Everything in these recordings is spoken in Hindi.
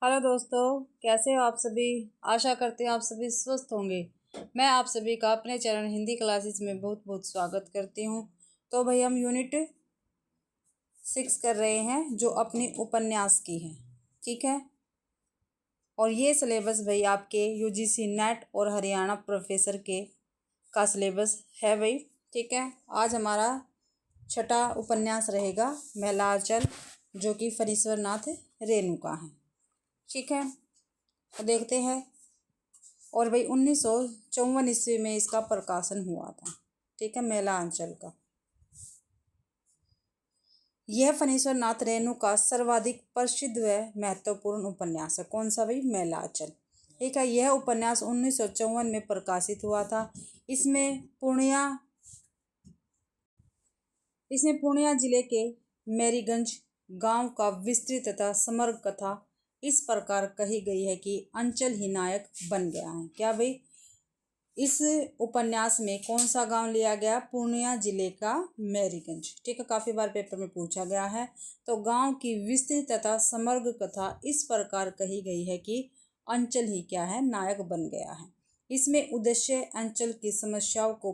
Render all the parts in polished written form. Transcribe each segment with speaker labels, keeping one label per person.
Speaker 1: हेलो दोस्तों, कैसे हो आप सभी। आशा करते हैं आप सभी स्वस्थ होंगे। मैं आप सभी का अपने चैनल हिंदी क्लासेस में बहुत बहुत स्वागत करती हूँ। तो भाई हम यूनिट 6 कर रहे हैं जो अपनी उपन्यास की है। ठीक है, और ये सिलेबस भाई आपके यूजीसी नेट और हरियाणा प्रोफेसर के का सिलेबस है भाई। ठीक है, आज हमारा छठा उपन्यास रहेगा मैलाचल, जो कि फणीश्वर नाथ रेणु का है। ठीक है, तो देखते हैं। और भाई 1954 ईस्वी में इसका प्रकाशन हुआ था। ठीक है, मेला अंचल का। यह फणीश्वर नाथ रेणु का सर्वाधिक प्रसिद्ध व महत्वपूर्ण उपन्यास है। कौन सा भाई? मेला अंचल। ठीक है, यह उपन्यास 1954 में प्रकाशित हुआ था। इसमें पूर्णिया जिले के मेरीगंज गांव का विस्तृत तथा समग्र कथा इस प्रकार कही गई है कि अंचल ही नायक बन गया है। क्या भाई? इस उपन्यास में कौन सा गांव लिया गया? पूर्णिया जिले का मेरीगंज। ठीक है, काफी बार पेपर में पूछा गया है। तो गांव की विस्तृत तथा समग्र कथा इस प्रकार कही गई है कि अंचल ही क्या है? नायक बन गया है। इसमें उद्देश्य अंचल की समस्याओं को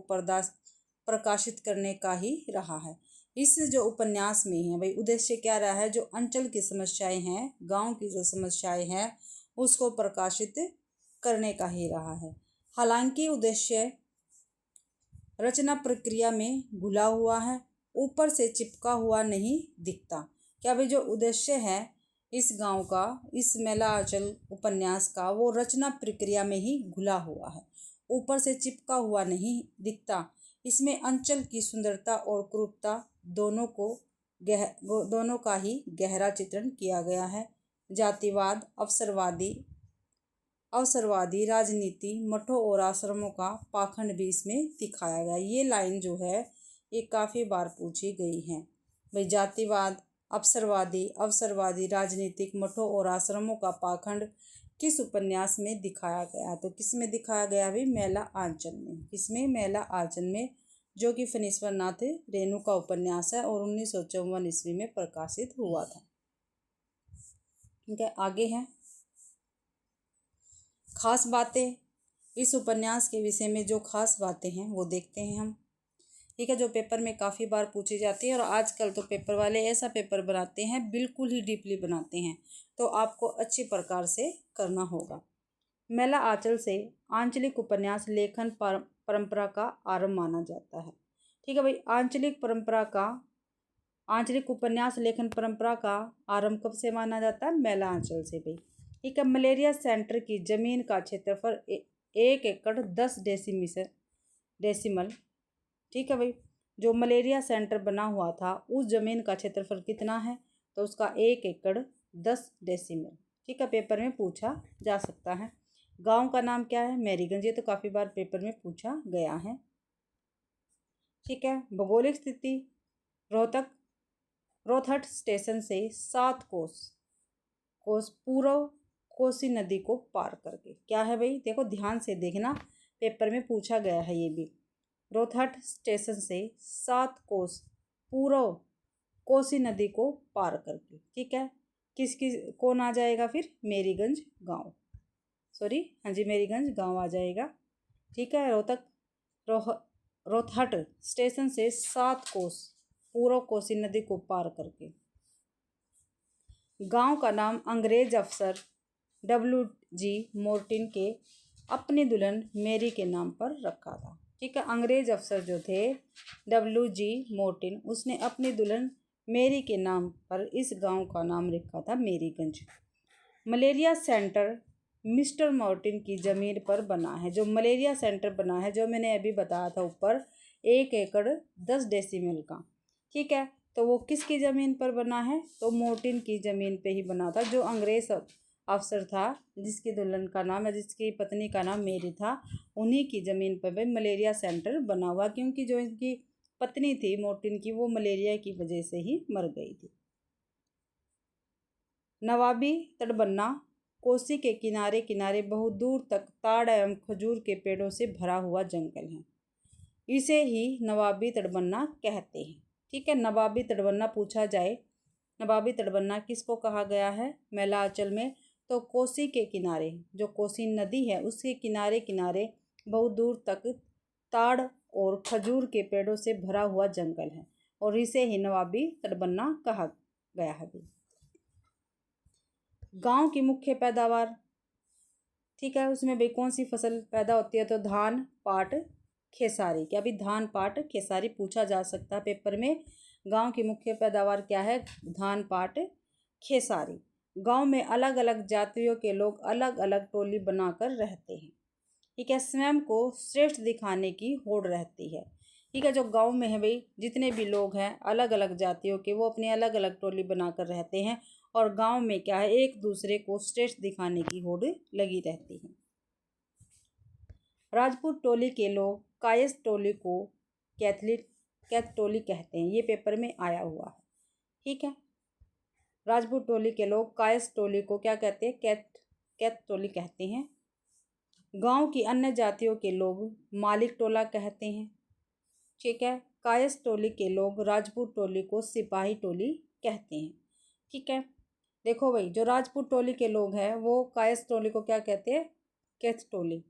Speaker 1: प्रकाशित करने का ही रहा है। इस जो उपन्यास में है भाई, उद्देश्य क्या रहा है? जो अंचल की समस्याएं हैं, गांव की जो समस्याएं हैं, उसको प्रकाशित करने का ही रहा है। हालांकि उद्देश्य रचना प्रक्रिया में घुला हुआ है, ऊपर से चिपका हुआ नहीं दिखता। क्या भाई? जो उद्देश्य है इस गांव का, इस मैलाचल उपन्यास का, वो रचना प्रक्रिया में ही घुला हुआ है, ऊपर से चिपका हुआ नहीं दिखता। इसमें अंचल की सुंदरता और क्रूरता दोनों का ही गहरा चित्रण किया गया है। जातिवाद, अवसरवादी राजनीति, मठों और आश्रमों का पाखंड भी इसमें दिखाया गया। ये लाइन जो है ये काफ़ी बार पूछी गई है भाई। जातिवाद, अवसरवादी राजनीतिक, मठों और आश्रमों का पाखंड किस उपन्यास में दिखाया गया? तो किस में दिखाया गया भाई? मेला आंचल में। किसमें? मेला आंचल में, जो कि फणीश्वर नाथ रेणु का उपन्यास है और 1954 ईस्वी में प्रकाशित हुआ था। ठीक है, आगे है खास बातें। इस उपन्यास के विषय में जो खास बातें हैं वो देखते हैं हम। ठीक है, जो पेपर में काफ़ी बार पूछी जाती है, और आजकल तो पेपर वाले ऐसा पेपर बनाते हैं, बिल्कुल ही डीपली बनाते हैं, तो आपको अच्छी प्रकार से करना होगा। मेला आंचल से आंचलिक उपन्यास लेखन परंपरा का आरंभ माना जाता है। ठीक है भाई, आंचलिक उपन्यास लेखन परंपरा का आरंभ कब से माना जाता है? मेला आंचल से भाई। ठीक है, मलेरिया सेंटर की जमीन का क्षेत्रफल 1 एकड़ 10 डेसिमल। ठीक है भाई, जो मलेरिया सेंटर बना हुआ था उस जमीन का क्षेत्रफल कितना है? तो उसका 1 एकड़ 10 डेसिमल। ठीक है, पेपर में पूछा जा सकता है। गांव का नाम क्या है? मेरीगंज। ये तो काफ़ी बार पेपर में पूछा गया है। ठीक है, भौगोलिक स्थिति रोहतक स्टेशन से 7 कोस पूर्व कोसी नदी को पार करके। क्या है भाई? देखो ध्यान से देखना, पेपर में पूछा गया है ये भी। रोहतक स्टेशन से 7 कोस पूर्व कोसी नदी को पार करके। ठीक है, कौन आ जाएगा फिर? मेरीगंज गांव। हाँ जी, मेरीगंज गांव आ जाएगा। ठीक है, रोहतक स्टेशन से 7 कोस पूर्व कोसी नदी को पार करके। गांव का नाम अंग्रेज अफसर WG मोर्टिन के अपनी दुल्हन मेरी के नाम पर रखा था। ठीक है, अंग्रेज अफसर जो थे WG मोर्टिन, उसने अपनी दुल्हन मेरी के नाम पर इस गांव का नाम रखा था Meriganj. Malaria centre mister Mortein की ज़मीन पर बना है। जो मलेरिया सेंटर बना है, जो मैंने अभी बताया था ऊपर, 1 एकड़ 10 डेसिमल का। ठीक है, तो वो किसकी ज़मीन पर बना है? तो मोर्टिन की ज़मीन पे ही बना था। जो अंग्रेज अफसर था, जिसकी दुल्हन का नाम है, जिसकी पत्नी का नाम मेरी था, उन्हीं की ज़मीन पर भी मलेरिया सेंटर बना हुआ, क्योंकि जो इनकी पत्नी थी मोर्टिन की, वो मलेरिया की वजह से ही मर गई थी। नवाबी तटबन्ना कोसी के किनारे किनारे बहुत दूर तक ताड़ एवं खजूर के पेड़ों से भरा हुआ जंगल है। इसे ही नवाबी तटबन्ना कहते हैं। ठीक है, नवाबी तटबन्ना पूछा जाए, नवाबी तटबन्ना किसको कहा गया है मेला आंचल में? तो कोसी के किनारे, जो कोसी नदी है उसके किनारे किनारे बहुत दूर तक ताड़ और खजूर के पेड़ों से भरा हुआ जंगल है और इसे ही नवाबी तटबंधा कहा गया है। गांव की मुख्य पैदावार, ठीक है, उसमें भाई कौन सी फसल पैदा होती है, तो धान, पाट, खेसारी। क्या भी धान, पाट, खेसारी पूछा जा सकता है पेपर में। गांव की मुख्य पैदावार क्या है, धान, पाट, खेसारी। गांव में अलग अलग जातियों के लोग अलग अलग टोली बनाकर रहते हैं, ठीक है। स्वयं को श्रेष्ठ दिखाने की होड़ रहती है, ठीक है। जो गांव में है भाई जितने भी लोग हैं अलग अलग जातियों के, वो अपनी अलग अलग टोली बनाकर रहते हैं और गांव में क्या है, एक दूसरे को श्रेष्ठ दिखाने की होड़ लगी रहती है। राजपूत टोली के लोग कायस्थ टोली को कैथ टोली कहते हैं, ये पेपर में आया हुआ है, ठीक है। राजपूत टोली के लोग कायस्थ टोली को क्या कहते हैं, कैथ टोली कहते हैं। गांव की अन्य जातियों के लोग मालिक टोला कहते हैं, ठीक है। कायस्थ टोली के लोग राजपूत टोली को सिपाही टोली कहते हैं, ठीक है। देखो भाई, जो राजपूत टोली के लोग हैं वो कायस्थ टोली को क्या कहते हैं, कैथ टोली,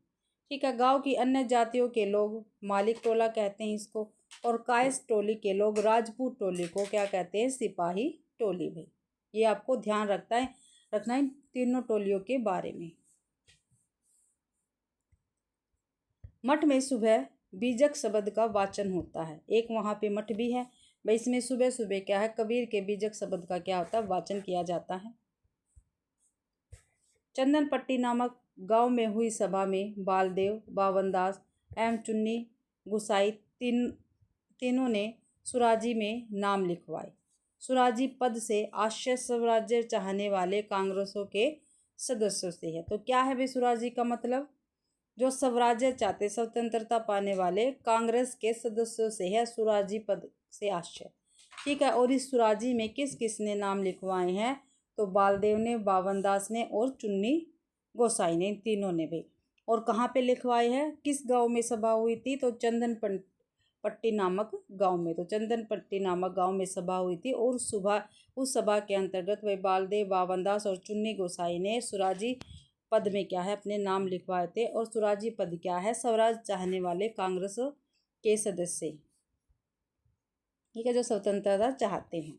Speaker 1: ठीक है। गांव की अन्य जातियों के लोग मालिक टोला कहते हैं इसको, और कायस्थ टोली के लोग राजपूत टोली को क्या कहते हैं, सिपाही टोली। भाई ये आपको ध्यान रखना है तीनों टोलियों के बारे में। मठ में सुबह बीजक शब्द का वाचन होता है, एक वहाँ पे मठ भी है भाई, इसमें सुबह सुबह क्या है, कबीर के बीजक शब्द का क्या होता है, वाचन किया जाता है। चंदनपट्टी नामक गांव में हुई सभा में बालदेव, बावनदास एवं चुन्नी गुसाई तीनों ने सुराजी में नाम लिखवाए। सुराजी पद से आश्रय स्वराज्य चाहने वाले कांग्रेसों के सदस्यों से है। तो क्या है भाई सुराजी का मतलब, जो स्वराज्य चाहते, स्वतंत्रता पाने वाले कांग्रेस के सदस्यों से है सुराजी पद से आश्रय, ठीक है। और इस सुराजी में किस किस ने नाम लिखवाए हैं, तो बालदेव ने, बावनदास ने और चुन्नी गोसाई ने, तीनों ने भी। और कहाँ पे लिखवाए हैं, किस गांव में सभा हुई थी, तो चंदनपट्टी नामक गांव में। तो चंदनपट्टी नामक गांव में सभा हुई थी और उस सभा के अंतर्गत वही बालदेव, बावनदास और चुन्नी गोसाई ने सुराजी पद में क्या है, अपने नाम लिखवाए थे। और सुराजी पद क्या है, स्वराज चाहने वाले कांग्रेस के सदस्य, ठीक है, जो स्वतंत्रता चाहते हैं।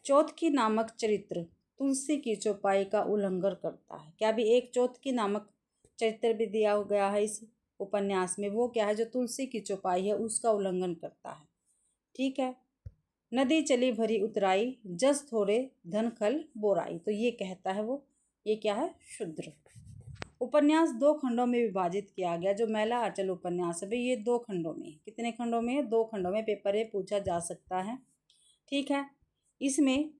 Speaker 1: चौथकी नामक चरित्र तुलसी की चौपाई का उल्लंघन करता है। क्या भी एक चौथकी नामक चरित्र भी दिया गया है इस उपन्यास में, वो क्या है, जो तुलसी की चौपाई है उसका उल्लंघन करता है, ठीक है। नदी चली भरी उतराई, जस थोड़े धन खल बोराई। तो ये कहता है वो, ये क्या है, शूद्र। उपन्यास दो खंडों में विभाजित किया गया। जो मैला आंचल उपन्यास है ये दो खंडों में, कितने खंडों में, दो खंडों में पेपर में पूछा जा सकता है, ठीक है। इसमें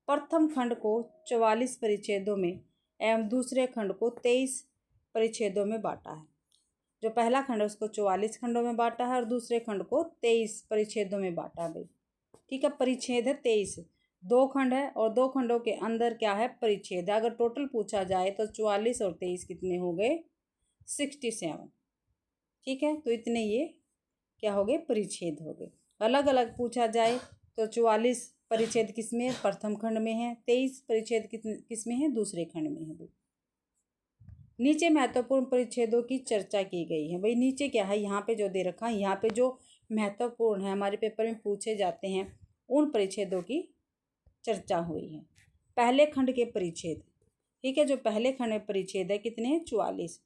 Speaker 1: प्रथम खंड को 44 परिच्छेदों में एवं दूसरे खंड को 23 परिच्छेदों में बांटा है। जो पहला खंड है उसको 44 खंडों में बांटा है और दूसरे खंड को 23 परिच्छेदों में बांटा है भाई, ठीक है। परिच्छेद है 23, दो खंड है और दो खंडों के अंदर क्या है, परिच्छेद है। अगर टोटल पूछा जाए तो 44 और 23 कितने हो गए, 67, ठीक है। तो इतने ये क्या हो गए, परिच्छेद हो गए। अलग अलग पूछा जाए तो 44 परिच्छेद किसमें, प्रथम खंड में है, 23 परिच्छेद किसमें है, दूसरे खंड में है भाई। नीचे महत्वपूर्ण परिच्छेदों की चर्चा की गई है। भाई नीचे क्या है, यहाँ पे जो दे रखा है, यहाँ पे जो महत्वपूर्ण है हमारे पेपर में पूछे जाते हैं उन परिच्छेदों की चर्चा हुई है। पहले खंड के परिच्छेद, ठीक है, जो पहले खंड में परिच्छेद है कितने हैं, 44।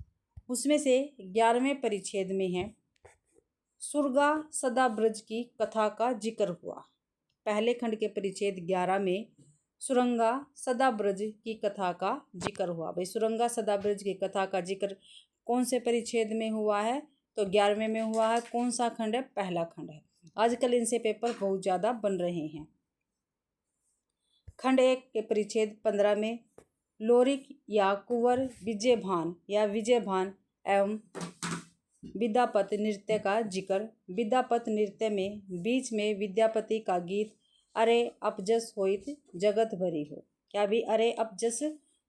Speaker 1: उसमें से 11वें परिच्छेद में है सुरगा सदा ब्रज की कथा का जिक्र हुआ। पहले खंड के परिच्छेद 11 में सुरंगा सदा ब्रज की कथा का जिक्र हुआ। भाई सुरंगा सदा ब्रज की कथा का जिक्र कौन से परिच्छेद में हुआ है, तो 11वें में हुआ है। कौन सा खंड है, पहला खंड है। आजकल इनसे पेपर बहुत ज़्यादा बन रहे हैं। खंड 1 के परिच्छेद 15 में लोरिक या कुंवर विजयभान एवं विद्यापत नृत्य का जिक्र। विद्यापत नृत्य में बीच में विद्यापति का गीत अरे अपजस होइत जगत भरी हो, क्या भी अरे अपजस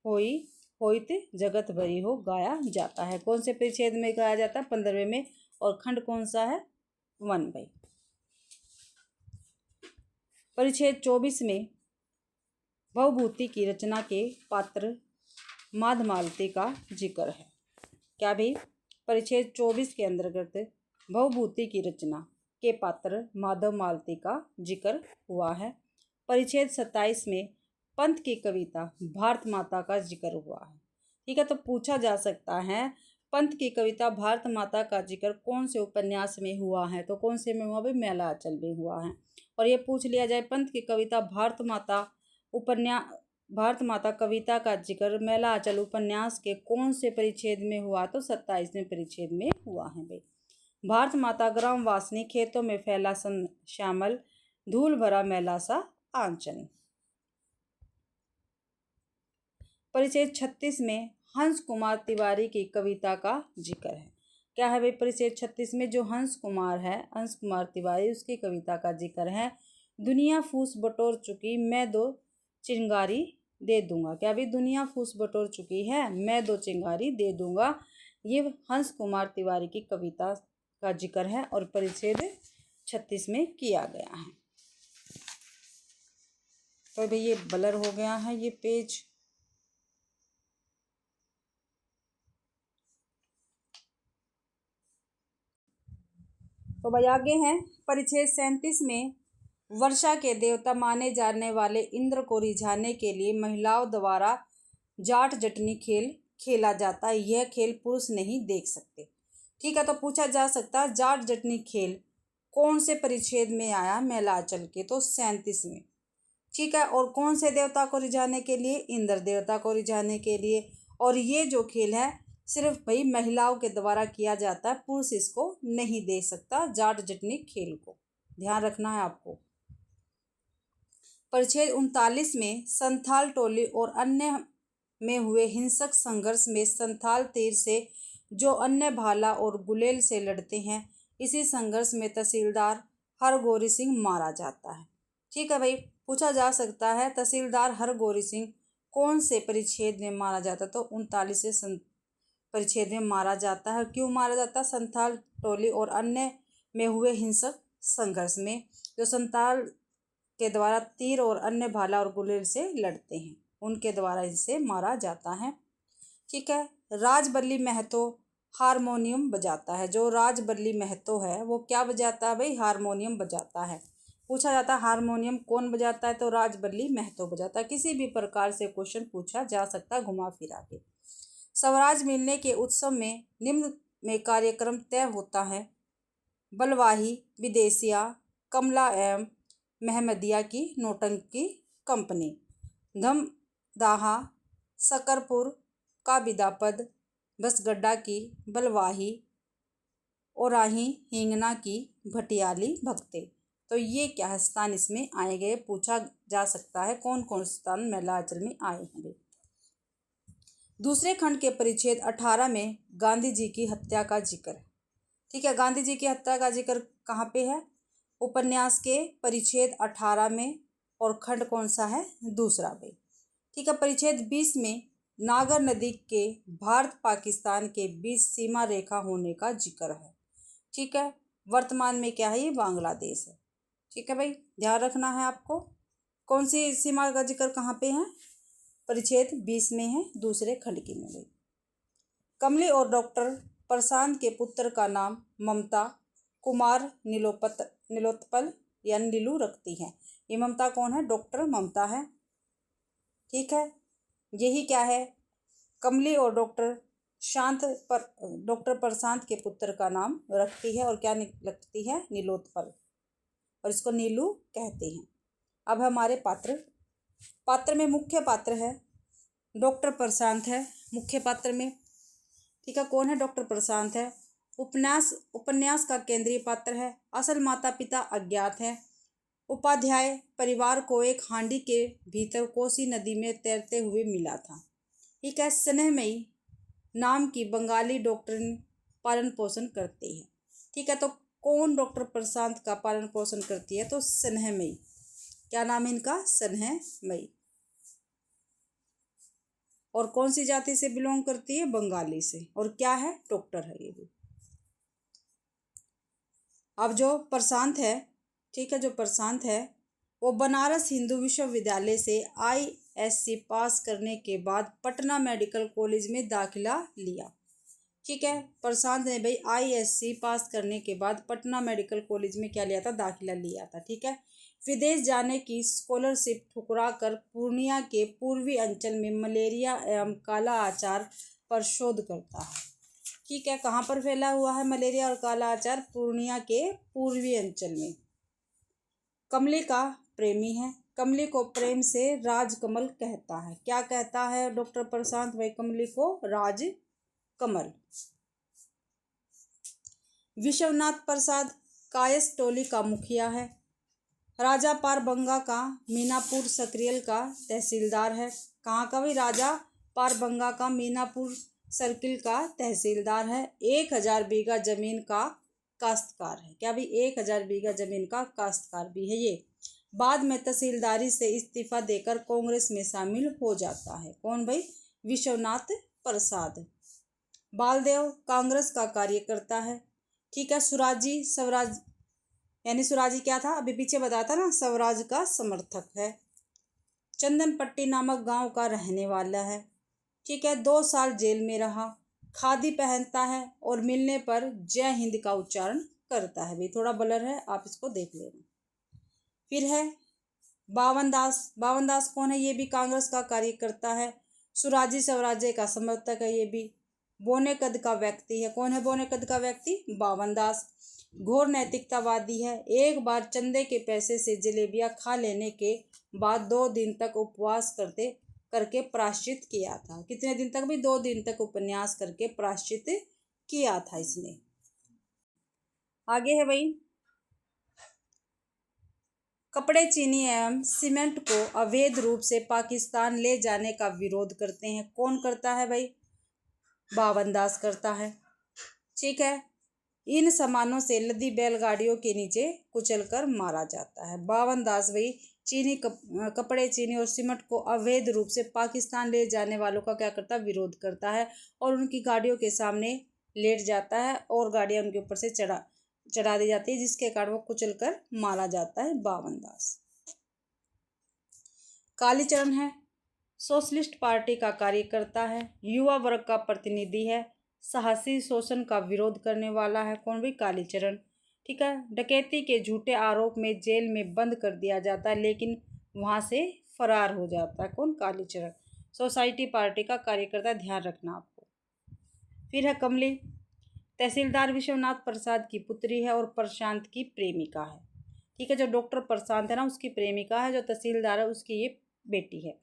Speaker 1: होइत जगत भरी हो गाया जाता है। कौन से परिच्छेद में गाया जाता है, 15वें में। और खंड कौन सा है, 1 भाई। परिच्छेद 24 में भवभूति की रचना के पात्र माधव मालती का जिक्र है। क्या भाई? परिच्छेद 24 के अंतर्गत भवभूति की रचना के पात्र माधव मालती का जिक्र हुआ है। परिच्छेद 27 में पंत की कविता भारत माता का जिक्र हुआ है। ठीक है, तो पूछा जा सकता है पंत की कविता भारत माता का जिक्र कौन से उपन्यास में हुआ है? तो कौन से में हुआ भाई? मैला आंचल में हुआ है। और ये पूछ लिया जाए पंत की कविता भारत माता कविता का जिक्र मैला आंचल उपन्यास के कौन से परिच्छेद में हुआ? तो 27वें परिच्छेद में हुआ है भाई। भारत माता ग्राम वासनी खेतों में फैला सन श्यामल धूल भरा मैला सा आंचल। परिच्छेद 36 में हंस कुमार तिवारी की कविता का जिक्र है। क्या है भाई? परिच्छेद 36 में जो हंस कुमार तिवारी, उसकी कविता का जिक्र है। दुनिया फूस बटोर चुकी मैं दो चिंगारी दे दूंगा। क्या भाई? दुनिया फूस बटोर चुकी है मैं दो चिंगारी दे दूंगा। ये हंस कुमार तिवारी की कविता का जिक्र है और परिच्छेद 36 में किया गया है। तो भाई ये ब्लर हो गया है ये पेज। तो भाई आगे हैं परिच्छेद 37 में वर्षा के देवता माने जाने वाले इंद्र को रिझाने के लिए महिलाओं द्वारा जाट जटनी खेल खेला जाता है। यह खेल पुरुष नहीं देख सकते। ठीक है, तो पूछा जा सकता है जाट जटनी खेल कौन से परिच्छेद में आया? मैला आंचल के, तो 37 में। ठीक है, और कौन से देवता को रिझाने के लिए? इंद्र देवता को रिझाने के लिए। और ये जो खेल है सिर्फ भाई महिलाओं के द्वारा किया जाता है, पुरुष इसको नहीं देख सकता, जाट जटनी खेल को ध्यान रखना है आपको। परिच्छेद 39 में संथाल टोली और अन्य में हुए हिंसक संघर्ष में संथाल तीर से जो अन्य भाला और गुलेल से लड़ते हैं, इसी संघर्ष में तहसीलदार हरगोरी सिंह मारा जाता है। ठीक है भाई, पूछा जा सकता है तहसीलदार हरगोरी सिंह कौन से परिच्छेद में मारा जाता? तो 39 परिच्छेद में मारा जाता है। क्यों मारा जाता है? संथाल टोली और अन्य में हुए हिंसक संघर्ष में जो संथाल के द्वारा तीर और अन्य भाला और गुलेल से लड़ते हैं, उनके द्वारा इसे मारा जाता है। ठीक है, राजबल्ली महतो हारमोनियम बजाता है। जो राजबल्ली महतो है वो क्या बजाता है भाई? हारमोनियम बजाता है। पूछा जाता है हारमोनियम कौन बजाता है? तो राजबल्ली महतो बजाता है। किसी भी प्रकार से क्वेश्चन पूछा जा सकता है घुमा फिरा के। स्वराज मिलने के उत्सव में निम्न में कार्यक्रम तय होता है। बलवाही, विदेशिया, कमला एवं महमदिया की नौटंकी कंपनी, धमदाहा, सकरपुर का विदापद, बसगड्डा की बलवाही, ओराही हिंगना की भटियाली भक्ते। तो ये क्या स्थान इसमें आए गए? पूछा जा सकता है कौन कौन स्थान मैला आंचल में आए हैं। दूसरे खंड के परिच्छेद 18 में गांधी जी की हत्या का जिक्र है। ठीक है, गांधी जी की हत्या का जिक्र कहाँ पे है? उपन्यास के परिच्छेद 18 में। और खंड कौन सा है? दूसरा पे। ठीक है, परिच्छेद 20 में नागर नदी के भारत पाकिस्तान के बीच सीमा रेखा होने का जिक्र है। ठीक है, वर्तमान में क्या है? ये बांग्लादेश है। ठीक है भाई, ध्यान रखना है आपको। कौन सी सीमा का जिक्र कहाँ पे है? परिच्छेद 20 में है, दूसरे खंड की में गई। कमली और डॉक्टर प्रशांत के पुत्र का नाम ममता कुमार नीलोत्पल या नीलू रखती है। ये ममता कौन है? डॉक्टर ममता है। ठीक है, यही क्या है? कमली और डॉक्टर प्रशांत के पुत्र का नाम रखती है और क्या रखती है? नीलोत्पल, और इसको नीलू कहते हैं। अब हमारे पात्र में मुख्य पात्र है डॉक्टर प्रशांत है मुख्य पात्र में। ठीक है, कौन है? डॉक्टर प्रशांत है। उपन्यास का केंद्रीय पात्र है। असल माता पिता अज्ञात है। उपाध्याय परिवार को एक हांडी के भीतर कोसी नदी में तैरते हुए मिला था। ठीक है, स्नेहमयी नाम की बंगाली डॉक्टरनी पालन पोषण करती है। ठीक है, तो कौन डॉक्टर प्रशांत का पालन पोषण करती है? तो स्नेहमयी। क्या नाम है इनका? स्नेहमयी। और कौन सी जाति से बिलोंग करती है? बंगाली से। और क्या है? डॉक्टर है ये भी। अब जो प्रशांत है, ठीक है, जो प्रशांत है वो बनारस हिंदू विश्वविद्यालय से ISC पास करने के बाद पटना मेडिकल कॉलेज में दाखिला लिया। ठीक है, प्रशांत ने भाई ISC पास करने के बाद पटना मेडिकल कॉलेज में क्या लिया था, दाखिला लिया था। ठीक है, विदेश जाने की स्कॉलरशिप ठुकरा कर पूर्णिया के पूर्वी अंचल में मलेरिया एवं काला आचार पर शोध करता है। ठीक है, कहाँ पर फैला हुआ है मलेरिया और काला आचार? पूर्णिया के पूर्वी अंचल में। कमली का प्रेमी है, कमली को प्रेम से राजकमल कहता है। क्या कहता है डॉक्टर प्रशांत भाई कमली को? राजकमल। विश्वनाथ प्रसाद कायस टोली का मुखिया है। राजा पारबंगा का मीनापुर सक्रियल का तहसीलदार है। कहाँ का भी? राजा पारबंगा का मीनापुर सर्किल का तहसीलदार है। 1000 बीघा जमीन का काश्तकार है। क्या भी? 1000 बीघा जमीन का काश्तकार भी है ये। बाद में तहसीलदारी से इस्तीफा देकर कांग्रेस में शामिल हो जाता है। कौन भाई? विश्वनाथ प्रसाद। बालदेव कांग्रेस का कार्यकर्ता है। ठीक है, स्वराजी स्वराज यानी स्वराजी क्या था, अभी पीछे बताया था ना, स्वराज का समर्थक है। चंदनपट्टी नामक गांव का रहने वाला है। ठीक है, 2 साल जेल में रहा। खादी पहनता है और मिलने पर जय हिंद का उच्चारण करता है। भाई थोड़ा ब्लर है, आप इसको देख लेना। फिर है बावन दास। बावन दास कौन है? ये भी कांग्रेस का कार्यकर्ता है। स्वराजी स्वराज्य का समर्थक है ये भी। बौने कद का व्यक्ति है। कौन है बौने कद का व्यक्ति? बावन दास। घोर नैतिकतावादी है। एक बार चंदे के पैसे से जलेबियां खा लेने के बाद 2 दिन तक उपवास करके प्रायश्चित किया था। कितने दिन तक भी? 2 दिन तक उपन्यास करके प्रायश्चित किया था इसने। आगे है भाई, कपड़े, चीनी एवं सीमेंट को अवैध रूप से पाकिस्तान ले जाने का विरोध करते हैं। कौन करता है भाई? बावन दास करता है। ठीक है, इन सामानों से लदी बैलगाड़ियों के नीचे कुचलकर मारा जाता है। बावन दास भाई कपड़े, चीनी और सीमेंट को अवैध रूप से पाकिस्तान ले जाने वालों का क्या करता है? विरोध करता है और उनकी गाड़ियों के सामने लेट जाता है और गाड़ियां उनके ऊपर से चढ़ा दी जाती है, जिसके कारण वो कुचलकर मारा जाता है। बावन दास। कालीचरण है, सोशलिस्ट पार्टी का कार्यकर्ता है, युवा वर्ग का प्रतिनिधि है, साहसी शोषण का विरोध करने वाला है। कौन भी? कालीचरण। ठीक है, डकैती के झूठे आरोप में जेल में बंद कर दिया जाता है, लेकिन वहां से फरार हो जाता है। कौन? कालीचरण। सोसाइटी पार्टी का कार्यकर्ता, ध्यान रखना आपको। फिर है कमली। तहसीलदार विश्वनाथ प्रसाद की पुत्री है और प्रशांत की प्रेमिका है। ठीक है, जो डॉक्टर प्रशांत है ना, उसकी प्रेमिका है। जो तहसीलदार है उसकी ये बेटी है।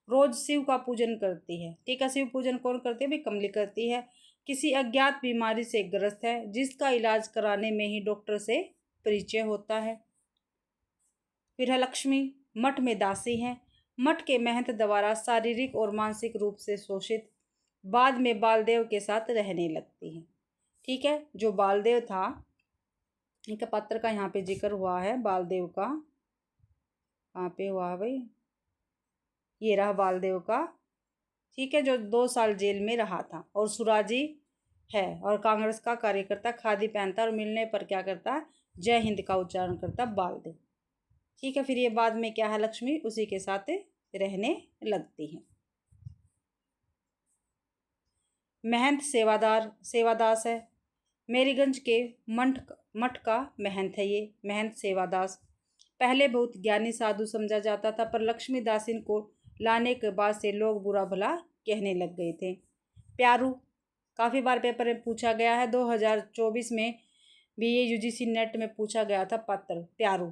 Speaker 1: रोज शिव का पूजन करती है। ठीक है, शिव पूजन कौन करती है? भी कमली करती है। किसी अज्ञात बीमारी से ग्रस्त है, जिसका इलाज कराने में ही डॉक्टर से परिचय होता है। फिर है लक्ष्मी, मठ में दासी है। मठ के महंत द्वारा शारीरिक और मानसिक रूप से शोषित, बाद में बालदेव के साथ रहने लगती है। ठीक है, जो बालदेव था, एक पात्र का यहाँ पे जिक्र हुआ है बालदेव का। कहाँ पे हुआ है भाई? ये रहा बालदेव का। ठीक है, जो 2 साल जेल में रहा था और सुराजी है और कांग्रेस का कार्यकर्ता, खादी पहनता और मिलने पर क्या करता? जय हिंद का उच्चारण करता बालदेव। ठीक है, फिर ये बाद में क्या है? लक्ष्मी उसी के साथ रहने लगती है। महंत सेवादास है। मेरीगंज के मठ का महंत है ये महंत सेवादास। पहले बहुत ज्ञानी साधु समझा जाता था, पर लक्ष्मीदासिन को लाने के बाद से लोग बुरा भला कहने लग गए थे। प्यारू, काफ़ी बार पेपर में पूछा गया है। 2024 में भी ये UGC नेट में पूछा गया था पात्र प्यारू।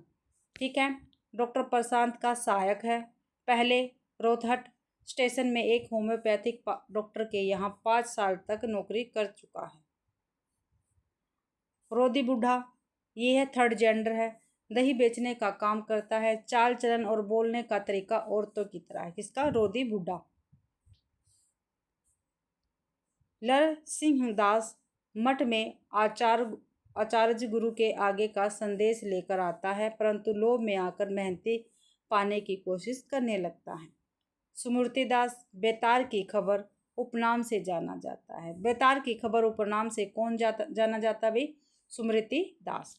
Speaker 1: ठीक है, डॉक्टर प्रशांत का सहायक है। पहले रोहतहट स्टेशन में एक होम्योपैथिक डॉक्टर के यहाँ 5 साल तक नौकरी कर चुका है। रोदी बुढ़ा, ये है थर्ड जेंडर है। दही बेचने का काम करता है। चाल चलन और बोलने का तरीका औरतों की तरह है। किसका? रोदी बुढ़ा। लर सिंह दास मठ में आचार्य गुरु के आगे का संदेश लेकर आता है, परंतु लोभ में आकर मेहनती पाने की कोशिश करने लगता है। सुमूर्ति दास बेतार की खबर उपनाम से जाना जाता है। बेतार की खबर उपनाम से कौन जाना जाता है भाई? सुमृति दास।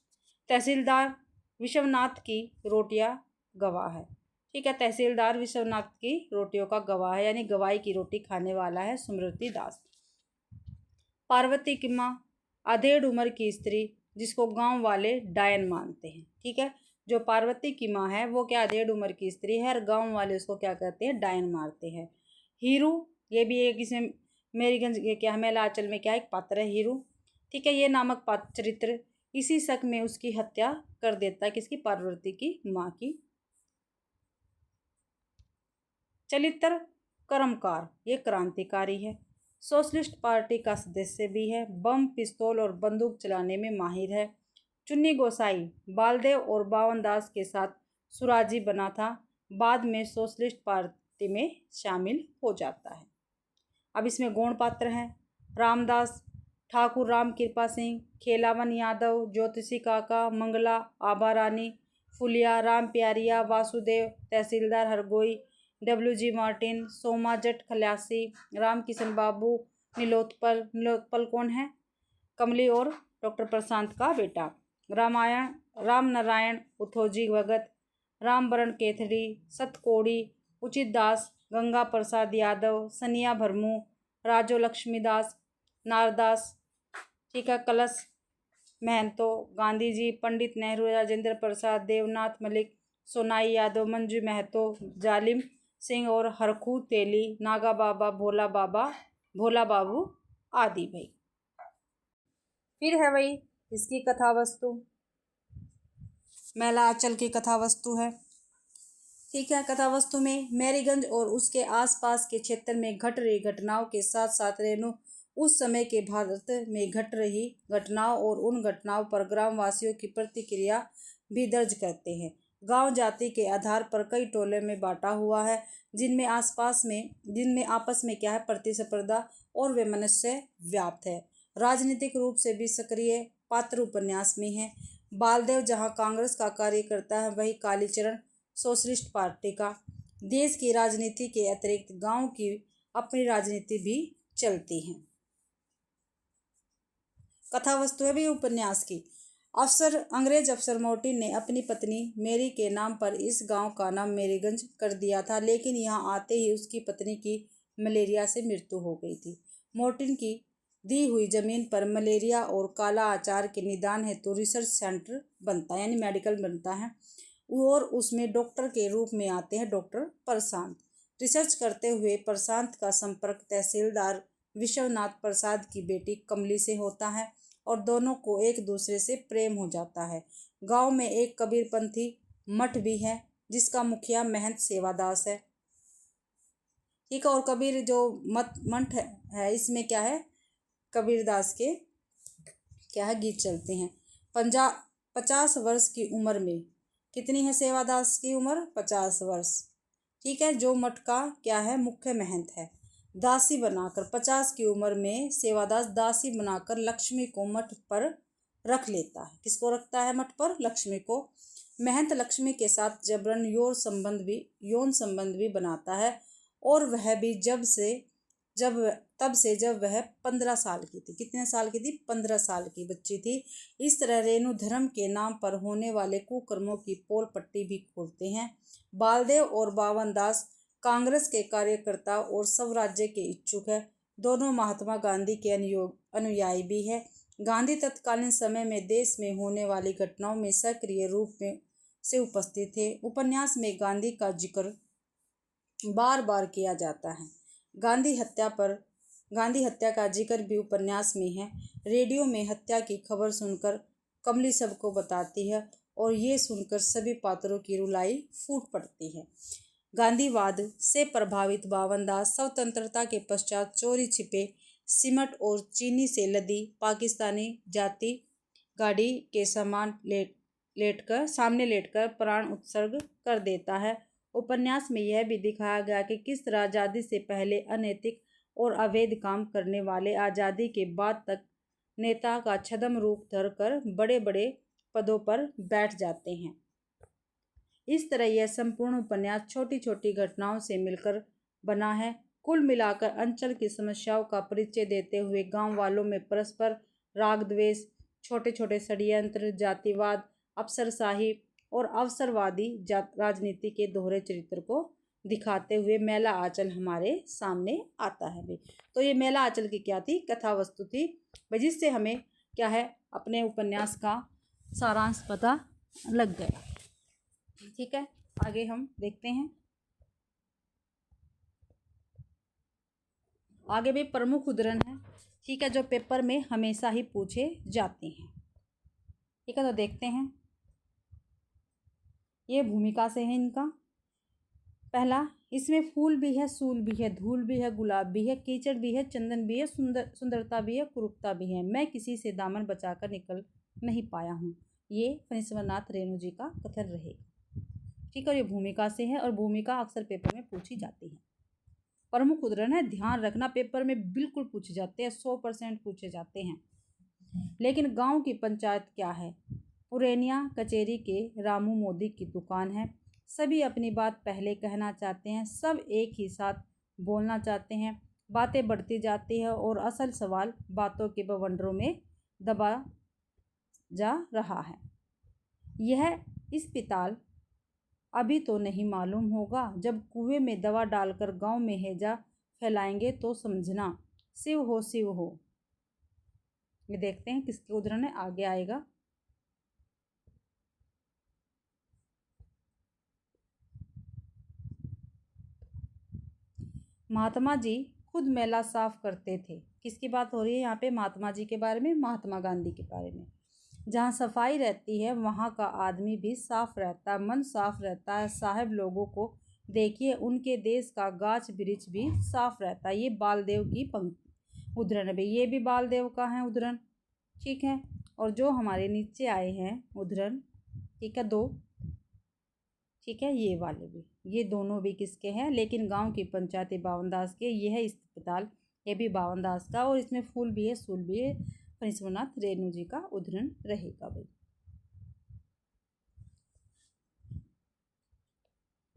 Speaker 1: तहसीलदार विश्वनाथ की रोटियां गवाह है। ठीक है। तहसीलदार विश्वनाथ की रोटियों का गवाह है, यानी गवाही की रोटी खाने वाला है सुमृति दास। पार्वती की माँ अधेड़ उम्र की स्त्री जिसको गांव वाले डायन मानते हैं। ठीक है, जो पार्वती की माँ है वो क्या अधेड़ उम्र की स्त्री है, और गांव वाले उसको क्या कहते हैं, डायन मारते हैं। हीरू, ये भी एक इसमें मेरीगंज ये क्या मेलाचल में क्या एक पात्र है हीरू। ठीक है, ये नामक पात्र चरित्र इसी शक में उसकी हत्या कर देता है, किसकी, पार्वती की माँ की। चरित्र कर्मकार, ये क्रांतिकारी है, सोशलिस्ट पार्टी का सदस्य भी है, बम पिस्तौल और बंदूक चलाने में माहिर है। चुन्नी गोसाई बालदेव और बावनदास के साथ सुराजी बना था, बाद में सोशलिस्ट पार्टी में शामिल हो जाता है। अब इसमें गौण पात्र हैं, रामदास, ठाकुर राम कृपा सिंह, खेलावन यादव, ज्योतिषी काका, मंगला, आभा रानी, फुलिया, राम प्यारिया, वासुदेव, तहसीलदार हरगोई, WG मार्टिन, सोमा जट खलासी, राम किशन बाबू, नीलोत्पल कौन है, कमली और डॉक्टर प्रशांत का बेटा, रामायण, राम नारायण उथोजी भगत, रामबरण केथड़ी, सतकोड़ी, उचित दास, गंगा प्रसाद यादव, सनिया भरमू, राजो लक्ष्मीदास, नारदास, ठीक है, कलश महंतो, गांधी जी, पंडित नेहरू, राजेंद्र प्रसाद, देवनाथ मलिक, सोनाई यादव, मंजू महतो, जालिम सिंह और हरखू तेली, नागा बाबा, भोला बाबू आदि भाई। फिर है भाई इसकी कथा वस्तु, मेला आंचल की कथा वस्तु है। ठीक है, कथा वस्तु में मेरीगंज और उसके आसपास के क्षेत्र में घट रही घटनाओं के साथ साथ रेणु उस समय के भारत में घट रही घटनाओं और उन घटनाओं पर ग्रामवासियों की प्रतिक्रिया भी दर्ज करते हैं। गांव जाति के आधार पर कई टोले में बांटा हुआ है, जिनमें आपस में क्या है, प्रतिस्पर्धा और वैमनस्य व्याप्त है। राजनीतिक रूप से भी सक्रिय पात्र उपन्यास में है। बालदेव जहां कांग्रेस का कार्य करता है, वही कालीचरण सोशलिस्ट पार्टी का। देश की राजनीति के अतिरिक्त गांव की अपनी राजनीति भी चलती है। कथा वस्तु है भी उपन्यास की। अंग्रेज अफसर मोर्टिन ने अपनी पत्नी मेरी के नाम पर इस गांव का नाम मेरीगंज कर दिया था, लेकिन यहां आते ही उसकी पत्नी की मलेरिया से मृत्यु हो गई थी। मोर्टिन की दी हुई जमीन पर मलेरिया और काला आचार के निदान हेतु रिसर्च सेंटर बनता है, यानी मेडिकल बनता है, और उसमें डॉक्टर के रूप में आते हैं डॉक्टर प्रशांत। रिसर्च करते हुए प्रशांत का संपर्क तहसीलदार विश्वनाथ प्रसाद की बेटी कमली से होता है और दोनों को एक दूसरे से प्रेम हो जाता है। गांव में एक कबीरपंथी मठ भी है, जिसका मुखिया महंत सेवादास है। ठीक है, और कबीर जो मठ है इसमें क्या है, कबीरदास के क्या है गीत चलते हैं। 50 वर्ष की उम्र में, कितनी है सेवादास की उम्र, 50 वर्ष। ठीक है, जो मठ का क्या है, मुख्य महंत है। दासी बनाकर 50 की उम्र में सेवादास दासी बनाकर लक्ष्मी को मठ पर रख लेता है। किसको रखता है मठ पर, लक्ष्मी को। महंत लक्ष्मी के साथ जबरन यौन संबंध भी बनाता है, और वह भी जब वह 15 साल की थी। कितने साल की थी, 15 साल की बच्ची थी। इस तरह रेणु धर्म के नाम पर होने वाले कुकर्मों की पोल पट्टी भी खोलते हैं। बालदेव और बावनदास कांग्रेस के कार्यकर्ता और स्वराज्य के इच्छुक है। दोनों महात्मा गांधी के अनुयायी भी है। गांधी तत्कालीन समय में देश में होने वाली घटनाओं में सक्रिय रूप से उपस्थित थे। उपन्यास में गांधी का जिक्र बार बार किया जाता है। गांधी हत्या का जिक्र भी उपन्यास में है। रेडियो में हत्या की खबर सुनकर कमली सबको बताती है, और ये सुनकर सभी पात्रों की रुलाई फूट पड़ती है। गांधीवाद से प्रभावित बावनदास स्वतंत्रता के पश्चात चोरी छिपे सिमट और चीनी से लदी पाकिस्तानी जाति गाड़ी के सामने लेटकर प्राण उत्सर्ग कर देता है। उपन्यास में यह भी दिखाया गया कि किस तरह आज़ादी से पहले अनैतिक और अवैध काम करने वाले आज़ादी के बाद तक नेता का छद्म रूप धरकर बड़े बड़े पदों पर बैठ जाते हैं। इस तरह यह संपूर्ण उपन्यास छोटी छोटी घटनाओं से मिलकर बना है। कुल मिलाकर अंचल की समस्याओं का परिचय देते हुए गांव वालों में परस्पर राग द्वेष, छोटे छोटे षड्यंत्र, जातिवाद, अफसरशाही और अवसरवादी राजनीति के दोहरे चरित्र को दिखाते हुए मेला आंचल हमारे सामने आता है भाई। तो ये मेला आंचल की क्या थी, कथा वस्तु थी भाई, जिससे हमें क्या है अपने उपन्यास का सारांश पता लग गया। ठीक है, आगे हम देखते हैं। आगे भी प्रमुख उदाहरण है, ठीक है, जो पेपर में हमेशा ही पूछे जाते हैं। ठीक है, तो देखते हैं। ये भूमिका से है इनका। पहला, इसमें फूल भी है, सूल भी है, धूल भी है, गुलाब भी है, कीचड़ भी है, चंदन भी है, सुंदरता भी है, कुरूपता भी है, मैं किसी से दामन बचाकर निकल नहीं पाया हूँ। ये फणीश्वरनाथ रेणु जी का कथन रहेगा। ठीक है, और ये भूमिका से है और भूमिका अक्सर पेपर में पूछी जाती है। प्रमुख उदाहरण है, ध्यान रखना पेपर में बिल्कुल पूछे जाते हैं, 100% पूछे जाते हैं। लेकिन गांव की पंचायत क्या है, पुरैनिया कचेरी के रामू मोदी की दुकान है, सभी अपनी बात पहले कहना चाहते हैं, सब एक ही साथ बोलना चाहते हैं, बातें बढ़ती जाती है और असल सवाल बातों के बवंडरों में दबा जा रहा है। यह अस्पताल अभी तो नहीं मालूम होगा, जब कुएं में दवा डालकर गांव में हैजा फैलाएंगे तो समझना, शिव हो शिव हो। ये देखते हैं किसके उदाहरण है, आगे आएगा। महात्मा जी खुद मेला साफ करते थे। किसकी बात हो रही है यहाँ पे, महात्मा जी के बारे में, महात्मा गांधी के बारे में। जहाँ सफाई रहती है वहाँ का आदमी भी साफ रहता, मन साफ रहता है। साहब लोगों को देखिए, उनके देश का गाछ वृक्ष भी साफ रहता है। ये बालदेव की पंक्ति उदाहरण है भाई, ये भी बालदेव का है उदाहरण। ठीक है, और जो हमारे नीचे आए हैं उदाहरण, ठीक है, 2, ठीक है, ये वाले भी, ये दोनों भी किसके हैं, लेकिन गांव की पंचायती बावनदास के। ये है अस्पताल, ये भी बावनदास का, और इसमें फूल भी है, सूल भी है, फणीश्वरनाथ रेणु जी का उदाहरण रहेगा भाई।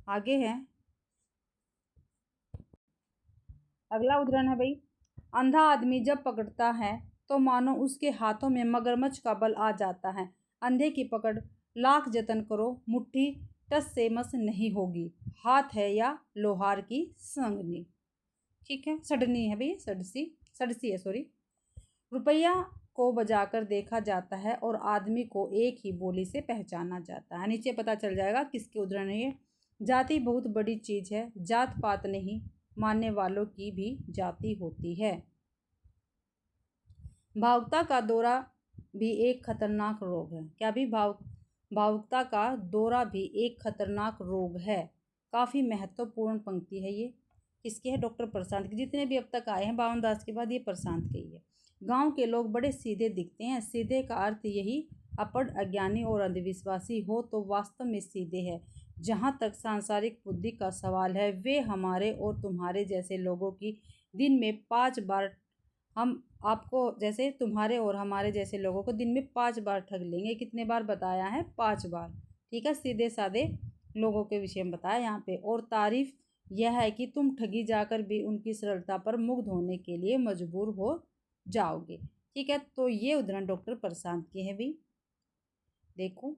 Speaker 1: आगे है, अगला उदाहरण है भाई, अंधा आदमी जब पकड़ता है तो मानो उसके हाथों में मगरमच्छ का बल आ जाता है। अंधे की पकड़ लाख जतन करो, मुट्ठी टस से मस नहीं होगी, हाथ है या लोहार की संगनी। ठीक है, सडनी है भाई, सड़सी है, सॉरी। रुपया को बजाकर देखा जाता है और आदमी को एक ही बोली से पहचाना जाता है। नीचे पता चल जाएगा किसके उदाहरण है ये। जाति बहुत बड़ी चीज है, जात पात नहीं, मानने वालों की भी जाति होती है। भावुकता का दौरा भी एक खतरनाक रोग है। क्या भी, भावुकता का दौरा भी एक खतरनाक रोग है। काफ़ी महत्वपूर्ण पंक्ति है ये। किसकी है, डॉक्टर प्रशांत की। जितने भी अब तक आए हैं बावनदास के बाद, ये प्रशांत की है। गांव के लोग बड़े सीधे दिखते हैं, सीधे का अर्थ यही अपढ़, अज्ञानी और अंधविश्वासी हो तो वास्तव में सीधे है। जहाँ तक सांसारिक बुद्धि का सवाल है, वे हमारे और तुम्हारे जैसे लोगों की दिन में 5 बार, हम आपको जैसे तुम्हारे और हमारे जैसे लोगों को दिन में 5 बार ठग लेंगे। कितने बार बताया है, 5 बार। ठीक है, सीधे साधे लोगों के विषय में बताया यहाँ पे। और तारीफ यह है कि तुम ठगी जाकर भी उनकी सरलता पर मुग्ध होने के लिए मजबूर हो जाओगे। ठीक है, तो ये उदाहरण डॉक्टर प्रशांत के हैं भी। देखो,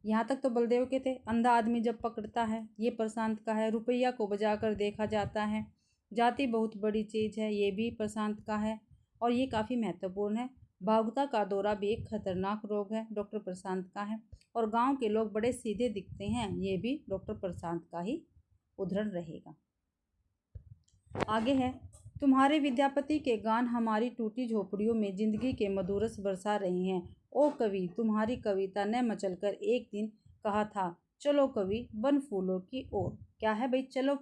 Speaker 1: यहाँ तक तो बलदेव के थे। अंधा आदमी जब पकड़ता है, ये प्रशांत का है। रुपया को बजाकर देखा जाता है, जाति बहुत बड़ी चीज़ है, ये भी प्रशांत का है और ये काफ़ी महत्वपूर्ण है। भावुकता का दौरा भी एक खतरनाक रोग है, डॉक्टर प्रशांत का है। और गांव के लोग बड़े सीधे दिखते हैं, ये भी डॉक्टर प्रशांत का ही उदाहरण रहेगा। आगे है, तुम्हारे विद्यापति के गान हमारी टूटी झोपड़ियों में जिंदगी के मधुरस बरसा रहे हैं। ओ कवि, तुम्हारी कविता ने मचलकर एक दिन कहा था, चलो कवि बन फूलों की ओर। क्या है भाई, चलो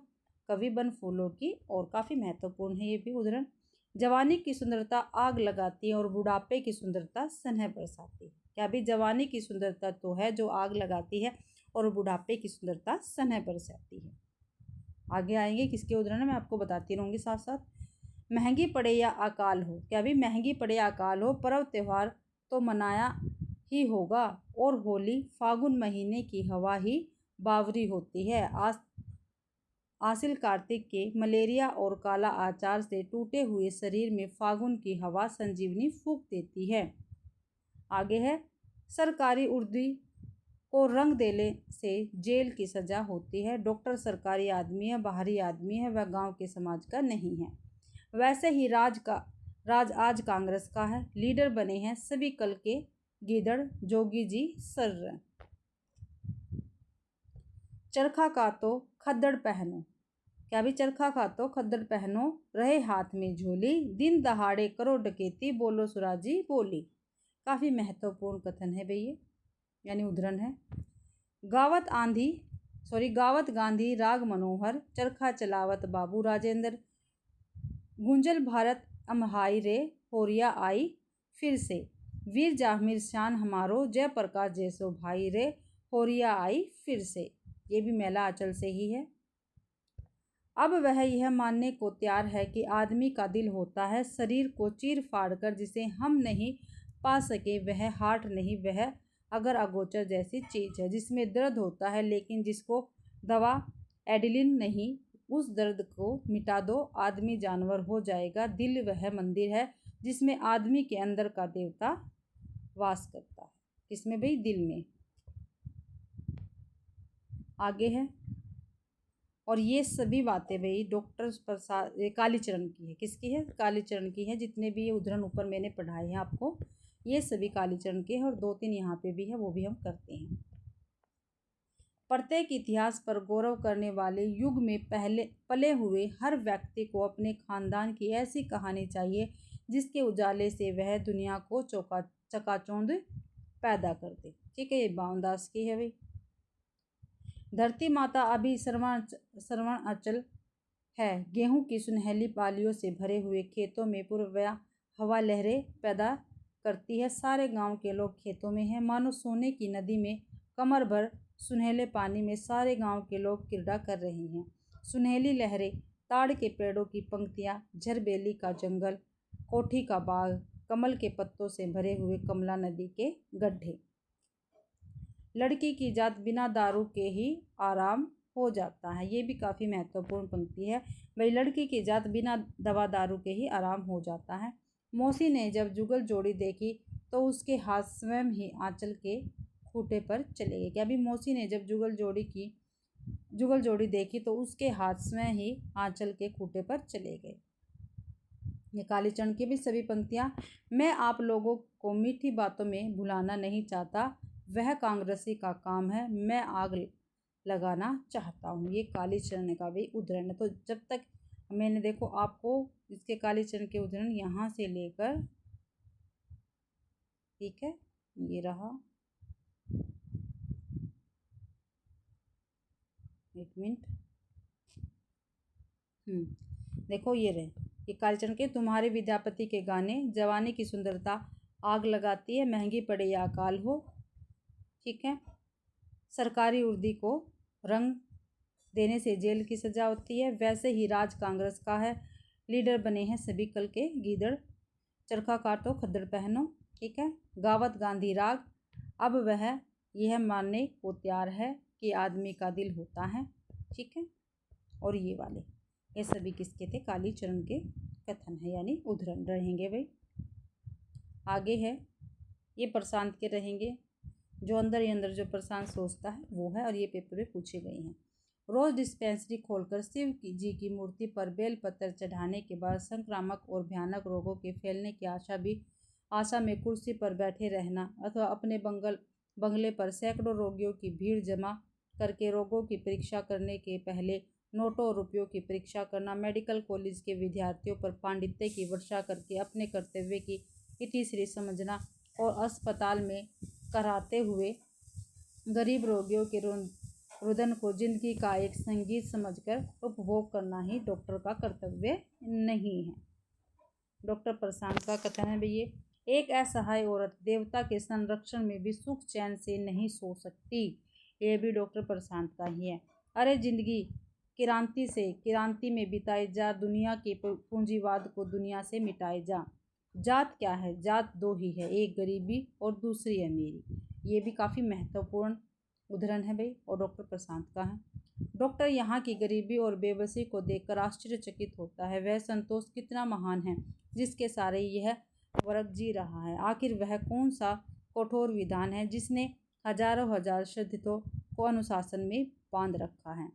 Speaker 1: कवि बन फूलों की ओर। काफ़ी महत्वपूर्ण है ये भी उदाहरण। जवानी की सुंदरता आग लगाती है और बुढ़ापे की सुंदरता स्नेह बरसाती है। क्या भी, जवानी की सुंदरता तो है जो आग लगाती है और बुढ़ापे की सुंदरता स्नेह बरसाती है। आगे आएंगे किसके उदाहरण मैं आपको बताती रहूँगी साथ साथ। महंगी पड़े या अकाल हो, क्या भी, महंगी पड़े या अकाल हो, पर्व त्यौहार तो मनाया ही होगा। और होली फागुन महीने की हवा ही बावरी होती है। आसिल कार्तिक के मलेरिया और काला आचार से टूटे हुए शरीर में फागुन की हवा संजीवनी फूंक देती है। आगे है, सरकारी उर्दी को रंग देने से जेल की सजा होती है। डॉक्टर सरकारी आदमी है, बाहरी आदमी है, वह गांव के समाज का नहीं है। वैसे ही राज आज कांग्रेस का है। लीडर बने हैं सभी कल के गीदड़, जोगी जी सर्र। चरखा कातो खद्दड़ पहनो, क्या भी चरखा कातो खद्दड़ पहनो, रहे हाथ में झोली, दिन दहाड़े करो डकैती, बोलो सुराजी बोली। काफ़ी महत्वपूर्ण कथन है भैया, यानी उद्धरण है। गावत गांधी राग मनोहर, चरखा चलावत बाबू राजेंद्र, गुंजल भारत अमहाई रे, होरिया आई फिर से, वीर जामिर शान हमारो, जयप्रकाश जैसो भाई रे, होरिया आई फिर से। ये भी मेला आंचल से ही है। अब वह यह मानने को तैयार है कि आदमी का दिल होता है, शरीर को चीर फाड़ कर जिसे हम नहीं पा सके वह हार्ट नहीं, वह अगर अगोचर जैसी चीज़ है जिसमें दर्द होता है लेकिन जिसको दवा एडिलिन नहीं, उस दर्द को मिटा दो, आदमी जानवर हो जाएगा। दिल वह मंदिर है जिसमें आदमी के अंदर का देवता वास करता है। किसमें भाई? दिल में। आगे है, और ये सभी बातें भाई डॉक्टर प्रसाद कालीचरण की है। किसकी है? कालीचरण की है। जितने भी ये उद्धरण ऊपर मैंने पढ़ाए हैं आपको, ये सभी कालीचरण के हैं, और 2-3 यहाँ पे भी है, वो भी हम करते हैं। प्रत्येक इतिहास पर गौरव करने वाले युग में पले हुए हर व्यक्ति को अपने खानदान की ऐसी कहानी चाहिए जिसके उजाले से वह दुनिया को चकाचौंध पैदा कर दे। ठीक है, ये बावनदास की है भाई। धरती माता अभी श्रवण अचल है, गेहूं की सुनहली पालियों से भरे हुए खेतों में पूर्व हवा लहरें पैदा करती है। सारे गांव के लोग खेतों में हैं, मानो सोने की नदी में कमर भर सुनहले पानी में सारे गांव के लोग क्रीड़ा कर रहे हैं। सुनहली लहरें, ताड़ के पेड़ों की पंक्तियां, झरबेली का जंगल, कोठी का बाग, कमल के पत्तों से भरे हुए कमला नदी के गड्ढे। लड़की की जात बिना दारू के ही आराम हो जाता है। ये भी काफ़ी महत्वपूर्ण पंक्ति है भाई। लड़की की जात बिना दवा दारू के ही आराम हो जाता है। मौसी ने जब जुगल जोड़ी देखी तो उसके हाथ स्वयं ही आंचल के खूंटे पर चले गए। क्या भी? मौसी ने जब जुगल जोड़ी देखी तो उसके हाथ स्वयं ही आंचल के खूंटे पर चले गए। ये कालीचरण की भी सभी पंक्तियाँ। मैं आप लोगों को मीठी बातों में भुलाना नहीं चाहता, वह कांग्रेसी का काम है, मैं आग लगाना चाहता हूँ। ये कालीचरण का भी उद्धरण है। तो जब तक मैंने देखो आपको इसके कालीचरण के उद्धरण यहाँ से लेकर, ठीक है, ये रहा, एक मिनट, देखो ये रहे, ये कालीचरण के। तुम्हारे विद्यापति के गाने, जवानी की सुंदरता आग लगाती है, महंगी पड़े या अकाल हो। ठीक है, सरकारी उर्दी को रंग देने से जेल की सजा होती है। वैसे ही राज कांग्रेस का है, लीडर बने हैं सभी कल के गीदड़, चरखा काटो खद्दड़ पहनो। ठीक है, गावत गांधी राग, अब वह यह मानने को तैयार है कि आदमी का दिल होता है। ठीक है, और ये वाले, ये सभी किसके थे? कालीचरण के कथन है, यानी उद्धरण रहेंगे भाई। आगे है, ये प्रशांत के रहेंगे, जो अंदर ही अंदर जो प्रशांत सोचता है वो है, और ये पेपर में पूछे गए हैं। रोज डिस्पेंसरी खोलकर शिव जी की मूर्ति पर बेलपत्र चढ़ाने के बाद संक्रामक और भयानक रोगों के फैलने की आशा में कुर्सी पर बैठे रहना, अथवा अपने बंगले पर सैकड़ों रोगियों की भीड़ जमा करके रोगों की परीक्षा करने के पहले नोटों और रुपयों की परीक्षा करना, मेडिकल कॉलेज के विद्यार्थियों पर पांडित्य की वर्षा करके अपने कर्तव्य की इतिश्री समझना, और अस्पताल में कराते हुए गरीब रोगियों के रुदन को जिंदगी का एक संगीत समझकर उपभोग करना ही डॉक्टर का कर्तव्य नहीं है। डॉक्टर प्रशांत का कथन है भैया, एक असहाय औरत देवता के संरक्षण में भी सुख चैन से नहीं सो सकती। ये भी डॉक्टर प्रशांत का ही है। अरे जिंदगी क्रांति में बिताई जा, दुनिया के पूंजीवाद को दुनिया से मिटाए जा। जात क्या है? जात दो ही है, एक गरीबी और दूसरी अमीरी। ये भी काफ़ी महत्वपूर्ण उदाहरण है भाई, और डॉक्टर प्रशांत का है। डॉक्टर यहाँ की गरीबी और बेबसी को देखकर आश्चर्यचकित होता है। वह संतोष कितना महान है जिसके सारे यह वर्ग जी रहा है। आखिर वह कठोर विधान है जिसने हजारों हजार शोधितों को अनुशासन में बांध रखा है।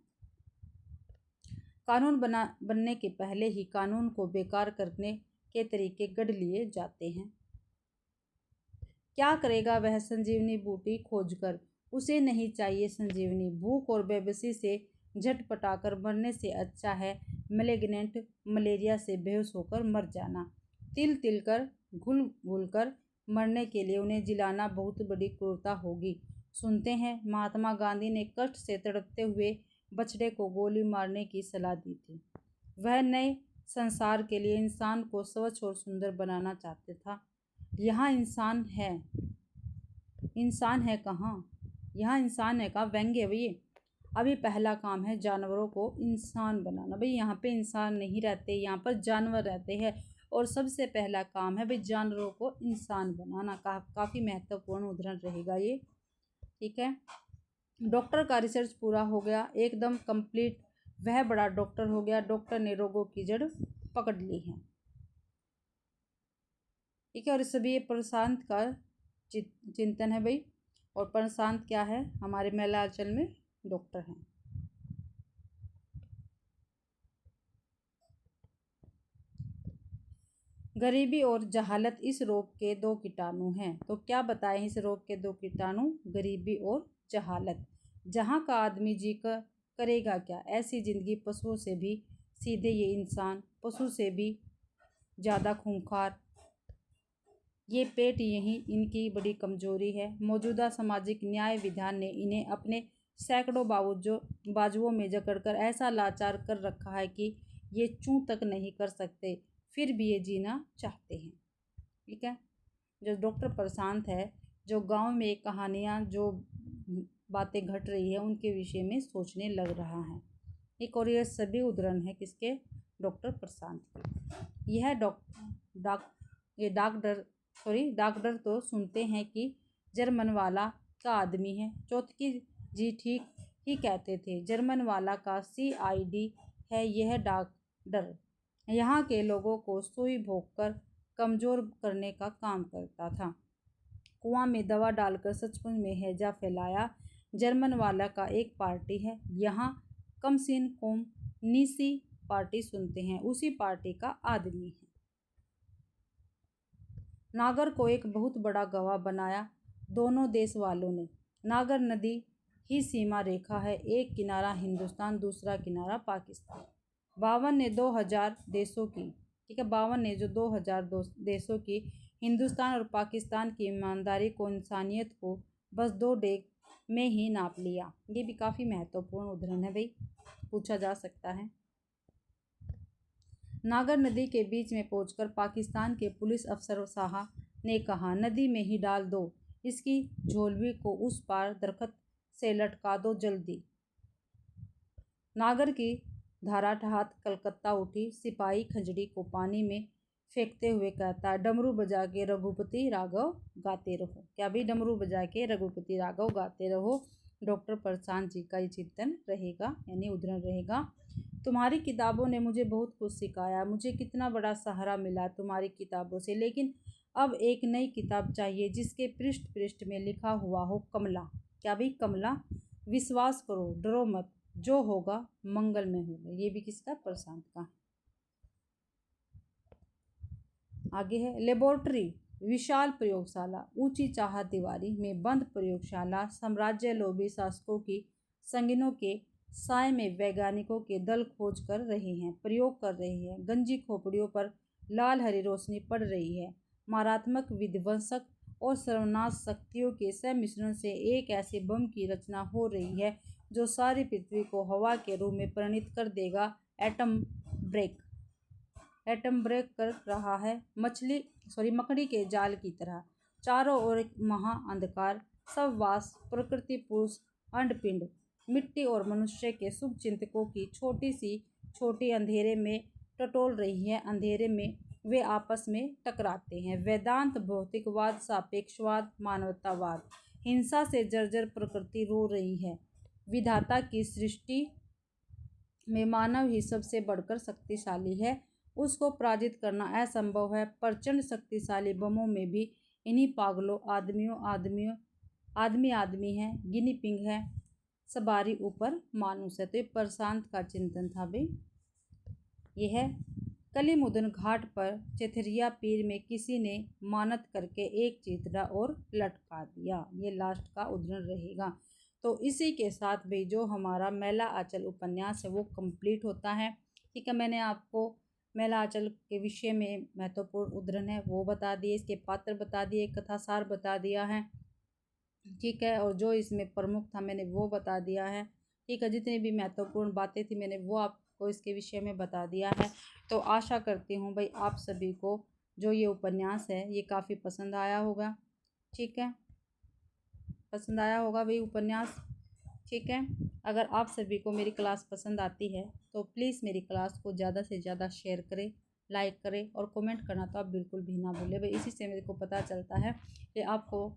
Speaker 1: कानून बनने के पहले ही कानून को बेकार करने के तरीके गढ़ लिए जाते हैं। क्या करेगा वह संजीवनी बूटी खोजकर, उसे नहीं चाहिए संजीवनी। भूख और बेबसी से झटपटाकर मरने से अच्छा है मैलिग्नेंट मलेरिया से बेहोश होकर मर जाना। तिल तिल कर घुल घुल कर मरने के लिए उन्हें जिलाना बहुत बड़ी क्रूरता होगी। सुनते हैं महात्मा गांधी ने कष्ट से तड़पते हुए बछड़े को गोली मारने की सलाह दी थी। वह नए संसार के लिए इंसान को स्वच्छ और सुंदर बनाना चाहते था। यहाँ इंसान है, इंसान है कहाँ? यहाँ इंसान है कहाँ? व्यंग्य भैया। अभी पहला काम है जानवरों को इंसान बनाना। भाई यहाँ पे इंसान नहीं रहते, यहाँ पर जानवर रहते हैं। और सबसे पहला काम है भाई जानवरों को इंसान बनाना। काफ़ी महत्वपूर्ण उदाहरण रहेगा ये। ठीक है, डॉक्टर का रिसर्च पूरा हो गया, एकदम कंप्लीट। वह बड़ा डॉक्टर हो गया, डॉक्टर ने रोगों की जड़ पकड़ ली है। ठीक है, और सभी प्रशांत का चिंतन है भाई। और प्रशांत क्या है? हमारे महिलांचल में डॉक्टर हैं। गरीबी और जहालत इस रोग के दो कीटाणु हैं। तो क्या बताएं इस रोग के दो कीटाणु? गरीबी और जहालत। जहाँ का आदमी जी का करेगा क्या? ऐसी जिंदगी पशुओं से भी सीधे ये इंसान पशु से भी ज़्यादा खूंखार। ये पेट यही इनकी बड़ी कमजोरी है। मौजूदा सामाजिक न्याय विधान ने इन्हें अपने सैकड़ों बाजुओं में जकड़कर ऐसा लाचार कर रखा है कि ये चूं तक नहीं कर सकते, फिर भी ये जीना चाहते हैं। ठीक है, जो डॉक्टर प्रशांत है, जो गांव में कहानियां, जो बातें घट रही है उनके विषय में सोचने लग रहा है। एक और ये सभी उदाहरण है किसके? डॉक्टर प्रशांत के। यह डॉक्टर तो सुनते हैं कि जर्मन वाला का आदमी है। चौथकी जी ठीक ही कहते थे, जर्मन वाला का CID है यह डॉक्टर। यहाँ के लोगों को सुई भोंककर कमज़ोर करने का काम करता था। कुआं में दवा डालकर सचमुच में हैजा फैलाया। जर्मन वाला का एक पार्टी है, यहाँ कमसिन कोम नीसी पार्टी सुनते हैं, उसी पार्टी का आदमी है। नागर को एक बहुत बड़ा गवाह बनाया दोनों देश वालों ने। नागर नदी ही सीमा रेखा है, एक किनारा हिंदुस्तान, दूसरा किनारा पाकिस्तान। 52 ने 2000 देशों की, ठीक है, 52 ने जो 2000 देशों की हिंदुस्तान और पाकिस्तान की ईमानदारी को, इंसानियत को बस 2 डेग में ही नाप लिया। ये भी काफ़ी महत्वपूर्ण उदाहरण है भाई, पूछा जा सकता है। नागर नदी के बीच में पहुंचकर पाकिस्तान के पुलिस अफसर साहब ने कहा, नदी में ही डाल दो, इसकी झोलवी को उस पार दरख्त से लटका दो जल्दी। नागर की धारा ठहात कलकत्ता उठी। सिपाही खंजड़ी को पानी में फेंकते हुए कहता है, डमरू बजा के रघुपति राघव गाते रहो। क्या भी? डमरू बजा के रघुपति राघव गाते रहो। डॉक्टर प्रशांत जी का ये चिंतन रहेगा, यानी उदाहरण रहेगा। तुम्हारी किताबों ने मुझे बहुत कुछ सिखाया, मुझे कितना बड़ा सहारा मिला तुम्हारी किताबों से, लेकिन अब एक नई किताब चाहिए जिसके पृष्ठ पृष्ठ में लिखा हुआ हो कमला। क्या भाई? कमला। विश्वास करो, डरो मत, जो होगा मंगल में होगा। ये भी किसका? प्रशांत का। आगे है लेबोरेटरी, विशाल प्रयोगशाला, ऊंची चाहत दीवारी में बंद प्रयोगशाला, साम्राज्य लोभी शासकों की संगिनों के साय में वैज्ञानिकों के दल खोज कर रहे हैं, प्रयोग कर रहे हैं। गंजी खोपड़ियों पर लाल हरी रोशनी पड़ रही है। मारात्मक विध्वंसक और सर्वनाश शक्तियों के सम्मिश्रण से एक ऐसे बम की रचना हो रही है जो सारी पृथ्वी को हवा के रूप में परिणत कर देगा। एटम ब्रेक कर रहा है, मकड़ी के जाल की तरह। चारों ओर एक महा अंधकार, सब वास, प्रकृति, पुरुष, अंडपिंड, मिट्टी और मनुष्य के शुभ चिंतकों की छोटी अंधेरे में टटोल रही है। अंधेरे में वे आपस में टकराते हैं। वेदांत, भौतिकवाद, सापेक्षवाद, मानवतावाद। हिंसा से जर्जर प्रकृति रो रही है। विधाता की सृष्टि में मानव ही सबसे बढ़कर शक्तिशाली है, उसको पराजित करना असंभव है। प्रचंड शक्तिशाली बमों में भी इन्हीं पागलों आदमी आदमी है, गिनी पिंग है, सवारी ऊपर मानुस है। तो ये प्रशांत का चिंतन था भाई। ये है कलीमुद्दीन घाट पर चेथरिया पीर में किसी ने मानत करके एक चितरा और लटका दिया। ये लास्ट का उदाहरण रहेगा। तो इसी के साथ भी जो हमारा मैला आंचल उपन्यास है वो कंप्लीट होता है। ठीक है, मैंने आपको मैला आंचल के विषय में महत्वपूर्ण उदाहरण है वो बता दिए, इसके पात्र बता दिए, कथासार बता दिया है। ठीक है, और जो इसमें प्रमुख था मैंने वो बता दिया है। ठीक है, जितनी भी महत्वपूर्ण बातें थी मैंने वो आपको इसके विषय में बता दिया है। तो आशा करती हूँ भाई आप सभी को जो ये उपन्यास है ये काफ़ी पसंद आया होगा। ठीक है, पसंद आया होगा भाई उपन्यास। ठीक है, अगर आप सभी को मेरी क्लास पसंद आती है तो प्लीज़ मेरी क्लास को ज़्यादा से ज़्यादा शेयर करें, लाइक करें और कमेंट करना तो आप बिल्कुल भी ना भूलें भाई। इसी से मेरे को पता चलता है कि आपको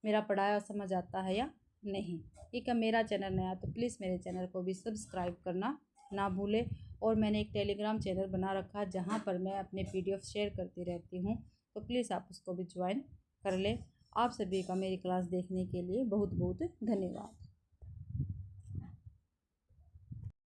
Speaker 1: मेरा पढ़ाया समझ आता है या नहीं। ठीक है, मेरा चैनल नया तो प्लीज़ मेरे चैनल को भी सब्सक्राइब करना ना भूलें। और मैंने एक टेलीग्राम चैनल बना रखा है जहाँ पर मैं अपने PDF शेयर करती रहती हूँ, तो प्लीज़ आप उसको भी ज्वाइन कर लें। आप सभी का मेरी क्लास देखने के लिए बहुत बहुत धन्यवाद।